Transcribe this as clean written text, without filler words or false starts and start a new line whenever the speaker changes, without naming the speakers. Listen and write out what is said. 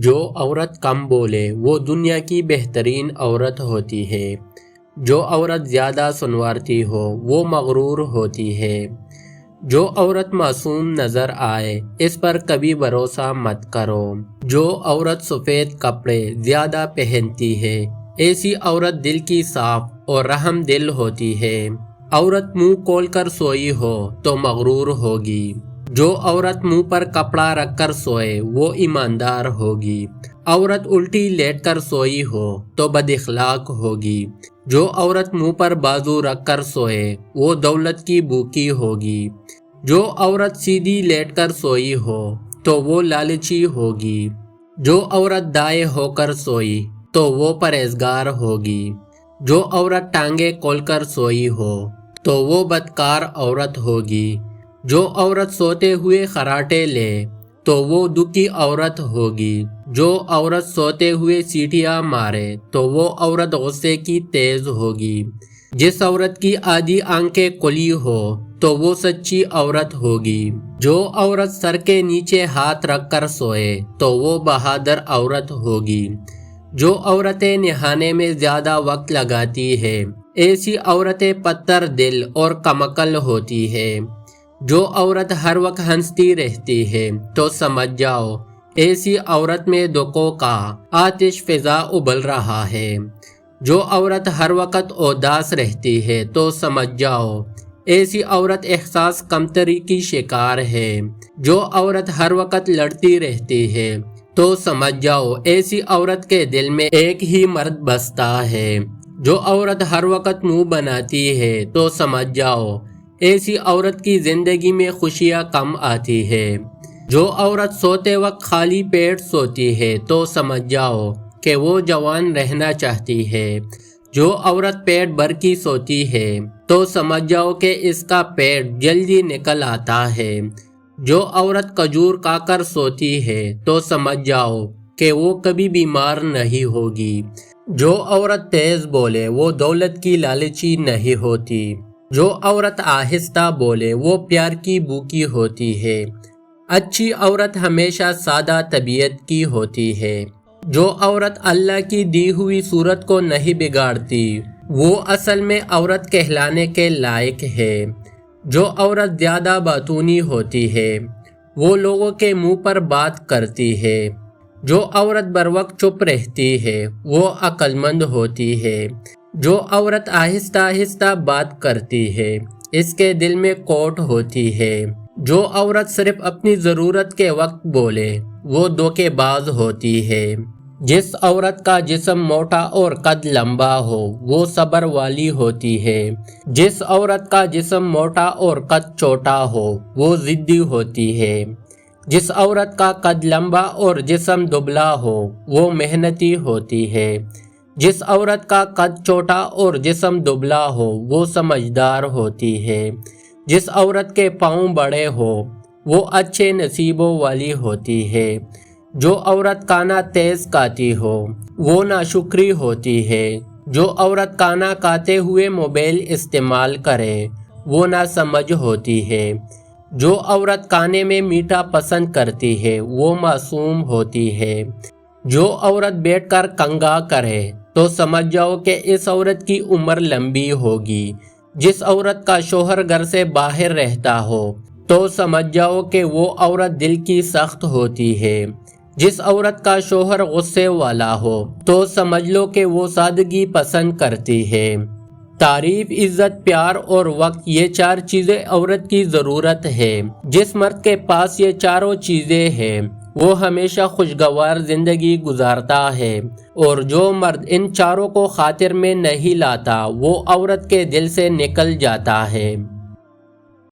جو عورت کم بولے وہ دنیا کی بہترین عورت ہوتی ہے۔ جو عورت زیادہ سنوارتی ہو وہ مغرور ہوتی ہے۔ جو عورت معصوم نظر آئے اس پر کبھی بھروسہ مت کرو۔ جو عورت سفید کپڑے زیادہ پہنتی ہے ایسی عورت دل کی صاف اور رحم دل ہوتی ہے۔ عورت منہ کھول کر سوئی ہو تو مغرور ہوگی۔ جو عورت منہ پر کپڑا رکھ کر سوئے وہ ایماندار ہوگی۔ عورت الٹی لیٹ کر سوئی ہو تو بد اخلاق ہوگی۔ جو عورت منہ پر بازو رکھ کر سوئے وہ دولت کی بھوکی ہوگی۔ جو عورت سیدھی لیٹ کر سوئی ہو تو وہ لالچی ہوگی۔ جو عورت دائیں ہو کر سوئی تو وہ پرہیزگار ہوگی۔ جو عورت ٹانگیں کھول کر سوئی ہو تو وہ بدکار عورت ہوگی۔ جو عورت سوتے ہوئے خراٹے لے تو وہ دکھی عورت ہوگی۔ جو عورت سوتے ہوئے سیٹیاں مارے تو وہ عورت غصے کی تیز ہوگی۔ جس عورت کی آدھی آنکھیں کھلی ہو تو وہ سچی عورت ہوگی۔ جو عورت سر کے نیچے ہاتھ رکھ کر سوئے تو وہ بہادر عورت ہوگی۔ جو عورتیں نہانے میں زیادہ وقت لگاتی ہے ایسی عورتیں پتھر دل اور کمعقل ہوتی ہے۔ جو عورت ہر وقت ہنستی رہتی ہے تو سمجھ جاؤ ایسی عورت میں دکھوں کا آتش فضا ابل رہا ہے۔ جو عورت ہر وقت اداس رہتی ہے تو سمجھ جاؤ ایسی عورت احساس کمتری کی شکار ہے۔ جو عورت ہر وقت لڑتی رہتی ہے تو سمجھ جاؤ ایسی عورت کے دل میں ایک ہی مرد بستا ہے۔ جو عورت ہر وقت منہ بناتی ہے تو سمجھ جاؤ ایسی عورت کی زندگی میں خوشیاں کم آتی ہے۔ جو عورت سوتے وقت خالی پیٹ سوتی ہے تو سمجھ جاؤ کہ وہ جوان رہنا چاہتی ہے۔ جو عورت پیٹ بھر کی سوتی ہے تو سمجھ جاؤ کہ اس کا پیٹ جلدی نکل آتا ہے۔ جو عورت کھجور کھا کر سوتی ہے تو سمجھ جاؤ کہ وہ کبھی بیمار نہیں ہوگی۔ جو عورت تیز بولے وہ دولت کی لالچی نہیں ہوتی۔ جو عورت آہستہ بولے وہ پیار کی بھوکی ہوتی ہے۔ اچھی عورت ہمیشہ سادہ طبیعت کی ہوتی ہے۔ جو عورت اللہ کی دی ہوئی صورت کو نہیں بگاڑتی وہ اصل میں عورت کہلانے کے لائق ہے۔ جو عورت زیادہ باتونی ہوتی ہے وہ لوگوں کے منہ پر بات کرتی ہے۔ جو عورت بر وقت چپ رہتی ہے وہ عقل مند ہوتی ہے۔ جو عورت آہستہ آہستہ بات کرتی ہے اس کے دل میں کھوٹ ہوتی ہے۔ جو عورت صرف اپنی ضرورت کے وقت بولے وہ دھوکے باز ہوتی ہے۔ جس عورت کا جسم موٹا اور قد لمبا ہو وہ صبر والی ہوتی ہے۔ جس عورت کا جسم موٹا اور قد چھوٹا ہو وہ ضدی ہوتی ہے۔ جس عورت کا قد لمبا اور جسم دبلا ہو وہ محنتی ہوتی ہے۔ جس عورت کا قد چھوٹا اور جسم دبلا ہو وہ سمجھدار ہوتی ہے۔ جس عورت کے پاؤں بڑے ہو وہ اچھے نصیبوں والی ہوتی ہے۔ جو عورت کھانا تیز کھاتی ہو وہ ناشکری ہوتی ہے۔ جو عورت کھانا کھاتے ہوئے موبائل استعمال کرے وہ ناسمجھ ہوتی ہے۔ جو عورت کھانے میں میٹھا پسند کرتی ہے وہ معصوم ہوتی ہے۔ جو عورت بیٹھ کر کنگھا کرے تو سمجھ جاؤ کہ اس عورت کی عمر لمبی ہوگی۔ جس عورت کا شوہر گھر سے باہر رہتا ہو تو سمجھ جاؤ کہ وہ عورت دل کی سخت ہوتی ہے۔ جس عورت کا شوہر غصے والا ہو تو سمجھ لو کہ وہ سادگی پسند کرتی ہے۔ تعریف، عزت، پیار اور وقت یہ چار چیزیں عورت کی ضرورت ہے۔ جس مرد کے پاس یہ چاروں چیزیں ہیں وہ ہمیشہ خوشگوار زندگی گزارتا ہے، اور جو مرد ان چاروں کو خاطر میں نہیں لاتا وہ عورت کے دل سے نکل جاتا ہے۔